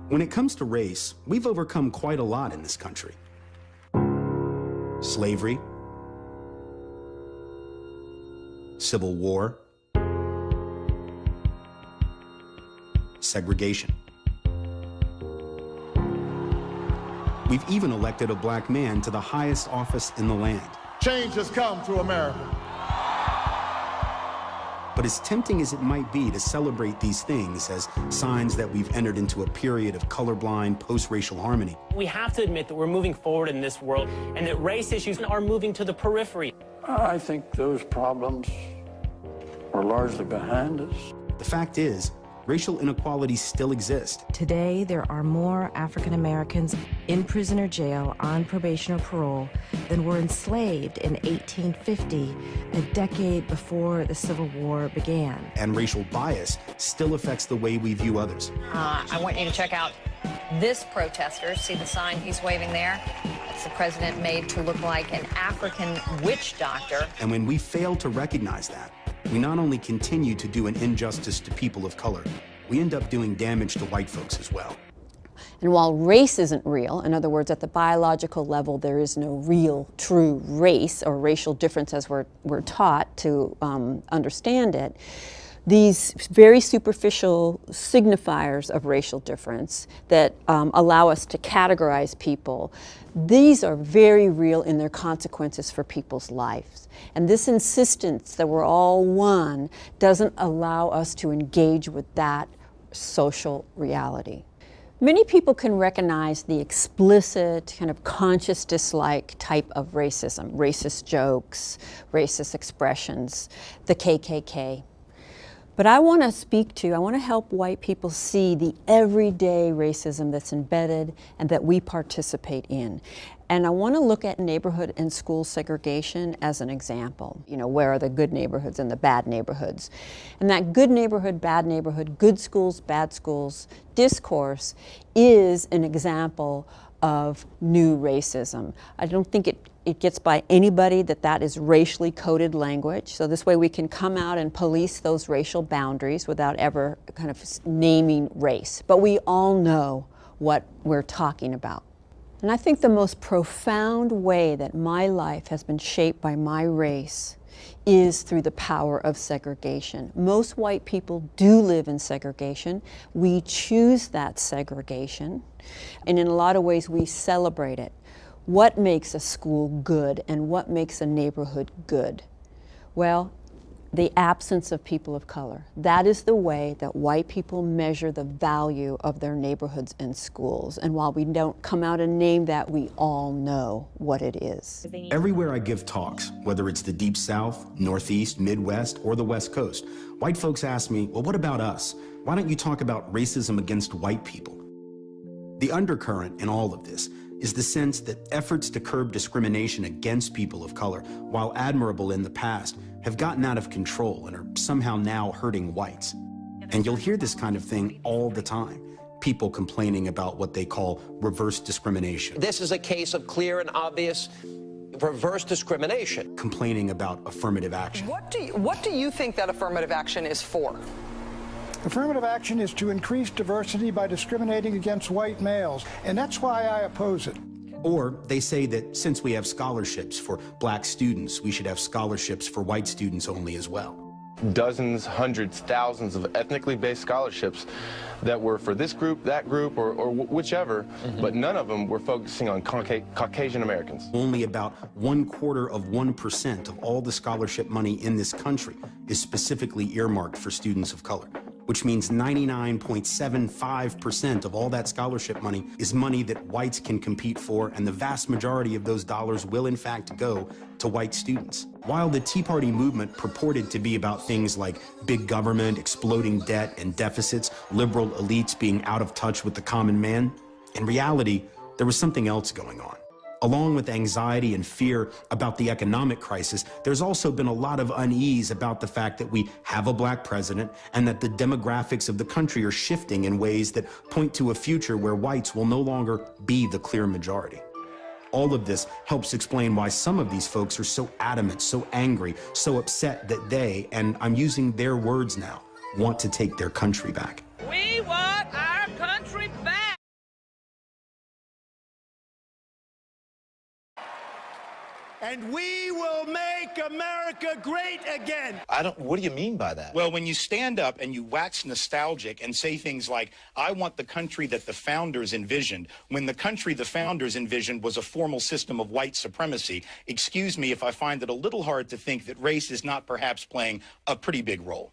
When it comes to race, we've overcome quite a lot in this country. Slavery, Civil War, segregation. We've even elected a black man to the highest office in the land. Change has come to America. But as tempting as it might be to celebrate these things as signs that we've entered into a period of colorblind, post-racial harmony, we have to admit that we're moving forward in this world and that race issues are moving to the periphery. I think those problems are largely behind us. the fact is, racial inequalities still exist. Today, there are more African Americans in prison or jail on probation or parole than were enslaved in 1850, a decade before the Civil War began. And racial bias still affects the way we view others. I want you to check out this protester. See the sign he's waving there? That's the president made to look like an African witch doctor. And when we fail to recognize that, we not only continue to do an injustice to people of color, we end up doing damage to white folks as well. And while race isn't real, in other words, at the biological level, there is no real, true race or racial difference as we're taught to understand it, these very superficial signifiers of racial difference that allow us to categorize people, these are very real in their consequences for people's lives. And this insistence that we're all one doesn't allow us to engage with that social reality. Many people can recognize the explicit, kind of conscious dislike type of racism, racist jokes, racist expressions, the KKK. But I want to help white people see the everyday racism that's embedded and that we participate in. And I want to look at neighborhood and school segregation as an example. You know, where are the good neighborhoods and the bad neighborhoods? And that good neighborhood, bad neighborhood, good schools, bad schools discourse is an example of new racism. I don't think it gets by anybody that is racially coded language. So this way we can come out and police those racial boundaries without ever kind of naming race. But we all know what we're talking about. And I think the most profound way that my life has been shaped by my race is through the power of segregation. Most white people do live in segregation. We choose that segregation, and in a lot of ways we celebrate it. What makes a school good and what makes a neighborhood good? Well, the absence of people of color. That is the way that white people measure the value of their neighborhoods and schools. And while we don't come out and name that, we all know what it is. Everywhere I give talks, whether it's the Deep South, Northeast, Midwest, or the West Coast, white folks ask me, well, what about us? Why don't you talk about racism against white people? The undercurrent in all of this is the sense that efforts to curb discrimination against people of color, while admirable in the past, have gotten out of control and are somehow now hurting whites. And you'll hear this kind of thing all the time. People complaining about what they call reverse discrimination. This is a case of clear and obvious reverse discrimination. Complaining about affirmative action. What do you think that affirmative action is for? Affirmative action is to increase diversity by discriminating against white males, and that's why I oppose it. Or they say that since we have scholarships for black students, we should have scholarships for white students only as well. Dozens, hundreds, thousands of ethnically based scholarships that were for this group, that group, or whichever, but none of them were focusing on Caucasian Americans. Only about 0.25% of all the scholarship money in this country is specifically earmarked for students of color, which means 99.75% of all that scholarship money is money that whites can compete for, and the vast majority of those dollars will in fact go to white students. While the Tea Party movement purported to be about things like big government, exploding debt and deficits, liberal elites being out of touch with the common man, in reality, there was something else going on. Along with anxiety and fear about the economic crisis, there's also been a lot of unease about the fact that we have a black president and that the demographics of the country are shifting in ways that point to a future where whites will no longer be the clear majority. All of this helps explain why some of these folks are so adamant, so angry, so upset that they, and I'm using their words now, want to take their country back. We want our country back! and we will make America great again. What do you mean by that? Well, when you stand up and you wax nostalgic and say things like, I want the country that the founders envisioned, when the country the founders envisioned was a formal system of white supremacy, excuse me if I find it a little hard to think that race is not perhaps playing a pretty big role.